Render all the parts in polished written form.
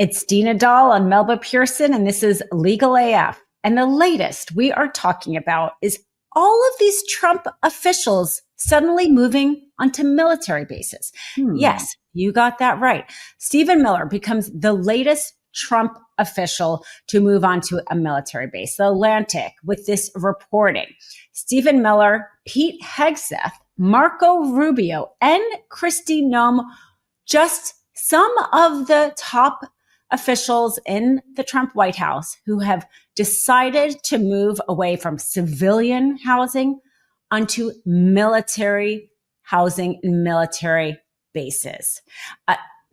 It's Dina Doll and Melba Pearson, and this is Legal AF. And the latest we are talking about is all of these Trump officials suddenly moving onto military bases. Yes, you got that right. Stephen Miller becomes the latest Trump official to move onto a military base. The Atlantic with this reporting. Stephen Miller, Pete Hegseth, Marco Rubio, and Kristi Noem, just some of the top officials in the Trump White House who have decided to move away from civilian housing onto military housing and military bases.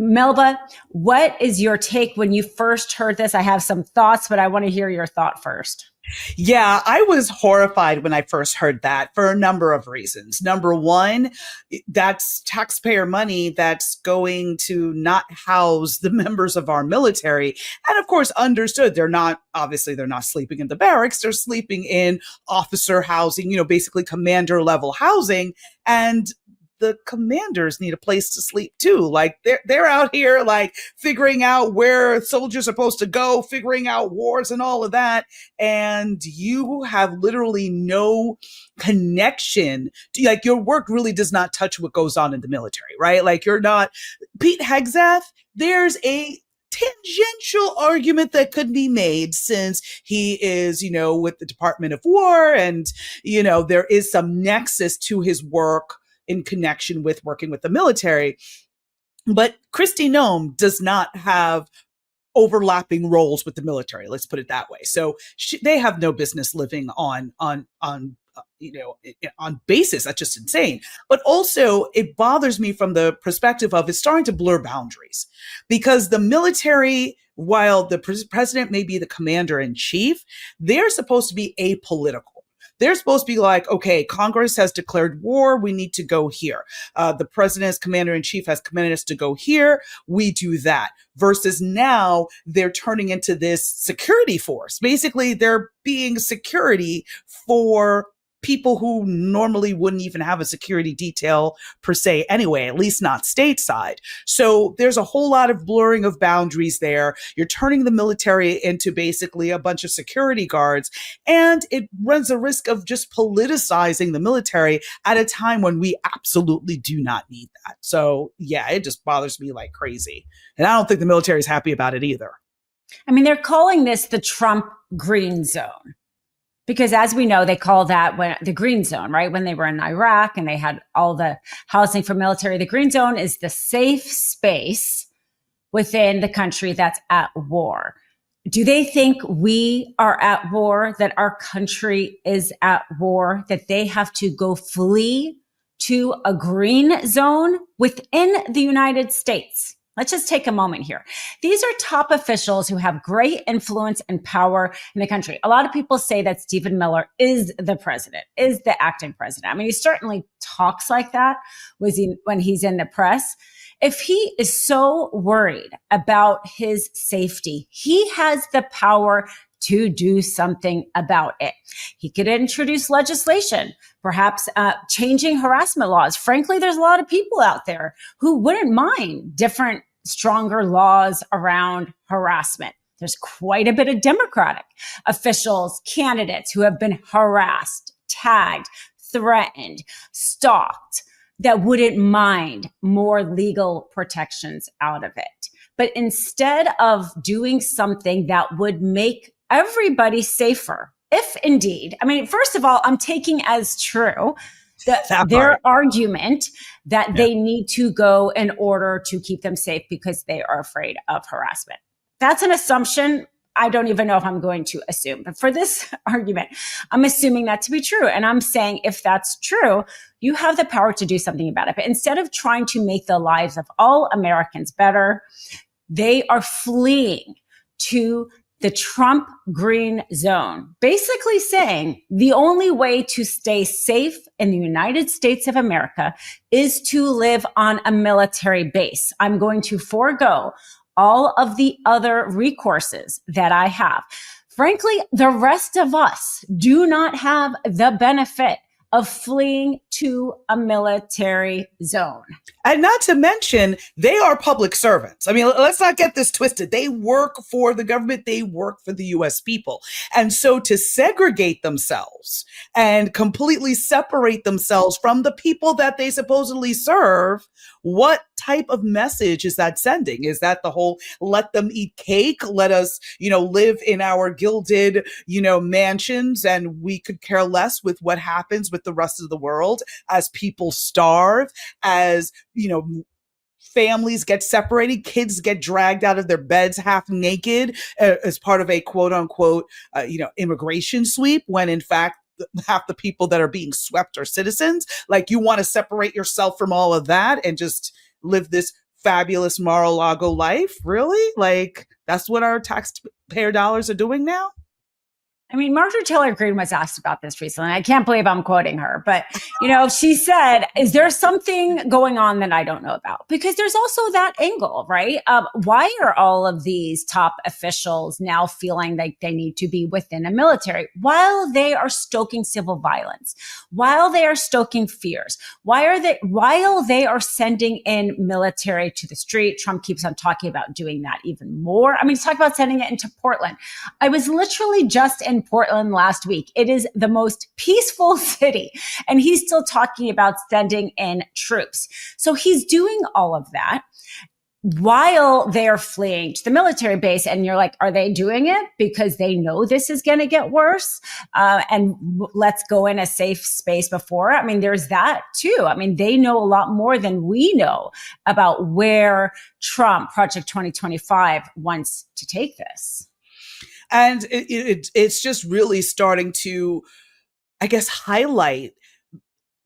Melba, what is your take when you first heard this? I have some thoughts, but I want to hear your thought first. Yeah, I was horrified when I first heard that for a number of reasons. Number one, that's taxpayer money that's going to not house the members of our military. And of course, understood, they're not sleeping in the barracks. They're sleeping in officer housing, basically commander level housing. And the commanders need a place to sleep too. Like they're out here like figuring out where soldiers are supposed to go, figuring out wars and all of that. And you have literally no connection to, like, your work really does not touch what goes on in the military, right? Like you're not Pete Hegseth. There's a tangential argument that could be made since he is, with the Department of War and, there is some nexus to his work in connection with working with the military. But Kristi Noem does not have overlapping roles with the military. Let's put it that way. So they have no business living on basis. That's just insane. But also it bothers me from the perspective of it's starting to blur boundaries, because the military, while the president may be the commander in chief, they're supposed to be apolitical. They're supposed to be like, okay, Congress has declared war. We need to go here. The president as commander in chief has commanded us to go here. We do that. Versus now they're turning into this security force. Basically, they're being security for people who normally wouldn't even have a security detail per se anyway, at least not stateside. So there's a whole lot of blurring of boundaries there. You're turning the military into basically a bunch of security guards, and it runs a risk of just politicizing the military at a time when we absolutely do not need that. So yeah, it just bothers me like crazy. And I don't think the military is happy about it either. I mean, they're calling this the Trump green zone. Because as we know, they call that the green zone, right? When they were in Iraq and they had all the housing for military, the green zone is the safe space within the country that's at war. Do they think we are at war, that our country is at war, that they have to go flee to a green zone within the United States? Let's just take a moment here. These are top officials who have great influence and power in the country. A lot of people say that Stephen Miller is the president, is the acting president. I mean, he certainly talks like that when he's in the press. If he is so worried about his safety, he has the power to do something about it. He could introduce legislation, perhaps changing harassment laws. Frankly, there's a lot of people out there who wouldn't mind different, stronger laws around harassment. There's quite a bit of Democratic officials, candidates who have been harassed, tagged, threatened, stalked, that wouldn't mind more legal protections out of it. But instead of doing something that would make everybody safer, if indeed, I mean, first of all, I'm taking as true their argument that they need to go in order to keep them safe because they are afraid of harassment. That's an assumption. I don't even know if I'm going to assume, but for this argument, I'm assuming that to be true. And I'm saying if that's true, you have the power to do something about it. But instead of trying to make the lives of all Americans better, they are fleeing to the Trump green zone, basically saying the only way to stay safe in the United States of America is to live on a military base. I'm going to forego all of the other recourses that I have. Frankly, the rest of us do not have the benefit of fleeing to a military zone. And not to mention, they are public servants. I mean, let's not get this twisted. They work for the government. They work for the US people. And so to segregate themselves and completely separate themselves from the people that they supposedly serve, what type of message is that sending? Is that the whole let them eat cake? Let us, live in our gilded, mansions, and we could care less with what happens with the rest of the world as people starve, as families get separated, kids get dragged out of their beds half naked as part of a quote unquote, immigration sweep, when in fact, half the people that are being swept are citizens. Like, you want to separate yourself from all of that and just live this fabulous Mar-a-Lago life? Really? Like, that's what our taxpayer dollars are doing now? I mean, Marjorie Taylor Greene was asked about this recently. I can't believe I'm quoting her, but, she said, is there something going on that I don't know about? Because there's also that angle, right? Why are all of these top officials now feeling like they need to be within a military while they are stoking civil violence, while they are stoking fears? While they are sending in military to the street? Trump keeps on talking about doing that even more. I mean, he's talking about sending it into Portland. I was literally just in Portland last week. It is the most peaceful city, and he's still talking about sending in troops. So he's doing all of that while they're fleeing to the military base. And you're like, are they doing it because they know this is going to get worse? And let's go in a safe space before. I mean, there's that too. I mean, they know a lot more than we know about where Trump, Project 2025, wants to take this. And it's just really starting to, I guess, highlight.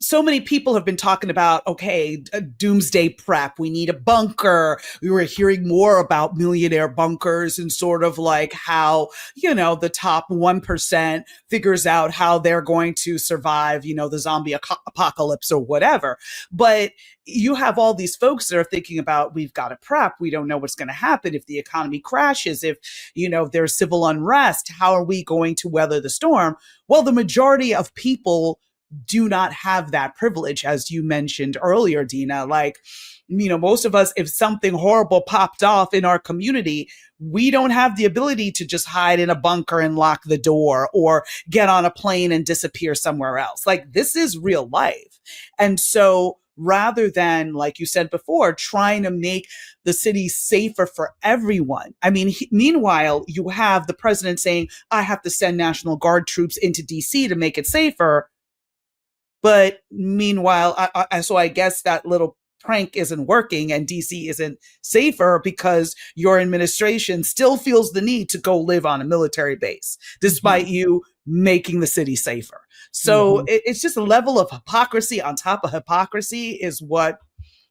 So many people have been talking about, okay, a doomsday prep. We need a bunker. We were hearing more about millionaire bunkers and sort of like how, the top 1% figures out how they're going to survive, the zombie apocalypse or whatever. But you have all these folks that are thinking about, we've got to prep. We don't know what's going to happen if the economy crashes, if, there's civil unrest. How are we going to weather the storm? Well, the majority of people do not have that privilege, as you mentioned earlier, Dina. Like, most of us, if something horrible popped off in our community, we don't have the ability to just hide in a bunker and lock the door or get on a plane and disappear somewhere else. Like, this is real life. And so rather than, like you said before, trying to make the city safer for everyone. I mean, meanwhile, you have the president saying, I have to send National Guard troops into DC to make it safer. But meanwhile, so I guess that little prank isn't working and DC isn't safer because your administration still feels the need to go live on a military base, despite you making the city safer. So it's just a level of hypocrisy on top of hypocrisy is what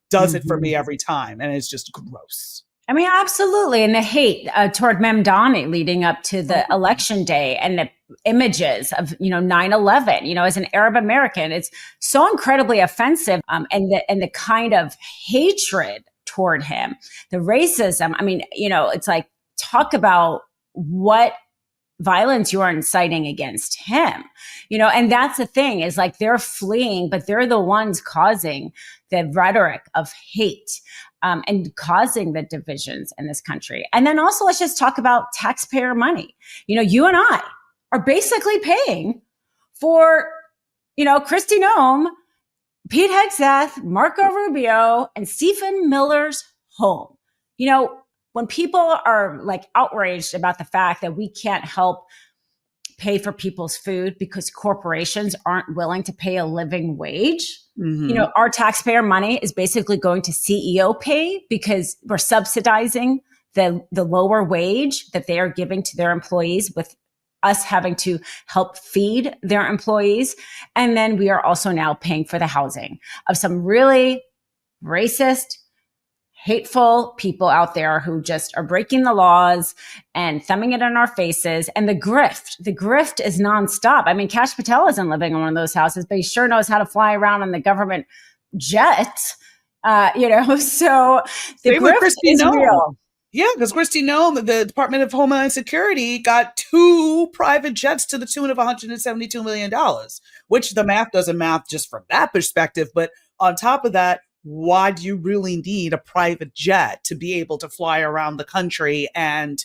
does it for me every time. And it's just gross. I mean, absolutely. And the hate toward Mamdani leading up to the election day and the images of, 9/11, as an Arab American, it's so incredibly offensive. And the kind of hatred toward him, the racism. I mean, it's like, talk about what violence you are inciting against him, and that's the thing is like they're fleeing, but they're the ones causing the rhetoric of hate. And causing the divisions in this country. And then also, let's just talk about taxpayer money. You and I are basically paying for, Kristi Noem, Pete Hegseth, Marco Rubio, and Stephen Miller's home. When people are like outraged about the fact that we can't help pay for people's food because corporations aren't willing to pay a living wage. Our taxpayer money is basically going to CEO pay because we're subsidizing the lower wage that they are giving to their employees with us having to help feed their employees. And then we are also now paying for the housing of some really racist, hateful people out there who just are breaking the laws and thumbing it in our faces. And the grift is nonstop. I mean, Kash Patel isn't living in one of those houses, but he sure knows how to fly around on the government jet. So the grift is real. Yeah, because Kristi Noem, the Department of Homeland Security, got 2 private jets to the tune of $172 million, which the math doesn't math just from that perspective. But on top of that, why do you really need a private jet to be able to fly around the country and,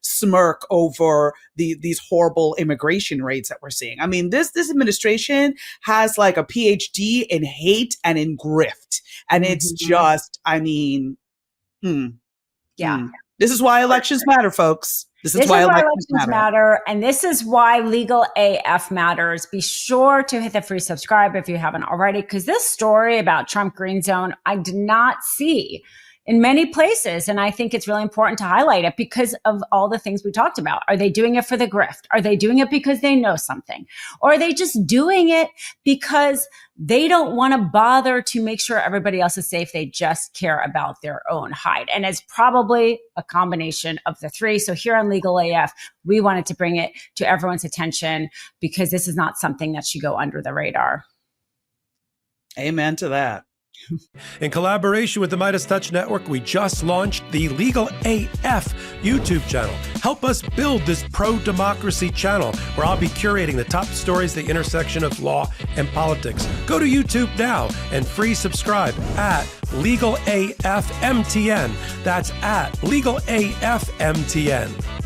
smirk over these horrible immigration rates that we're seeing? I mean, this administration has like a PhD in hate and in grift. And it's just, Yeah. This is why elections matter, folks. This is why elections matter. And this is why Legal AF matters. Be sure to hit the free subscribe if you haven't already, because this story about Trump Green Zone, I did not see in many places. And I think it's really important to highlight it because of all the things we talked about. Are they doing it for the grift? Are they doing it because they know something? Or are they just doing it because they don't want to bother to make sure everybody else is safe? They just care about their own hide. And it's probably a combination of the three. So here on Legal AF, we wanted to bring it to everyone's attention because this is not something that should go under the radar. Amen to that. In collaboration with the Midas Touch Network, we just launched the Legal AF YouTube channel. Help us build this pro-democracy channel where I'll be curating the top stories at the intersection of law and politics. Go to YouTube now and free subscribe at Legal AF MTN. That's at Legal AF MTN.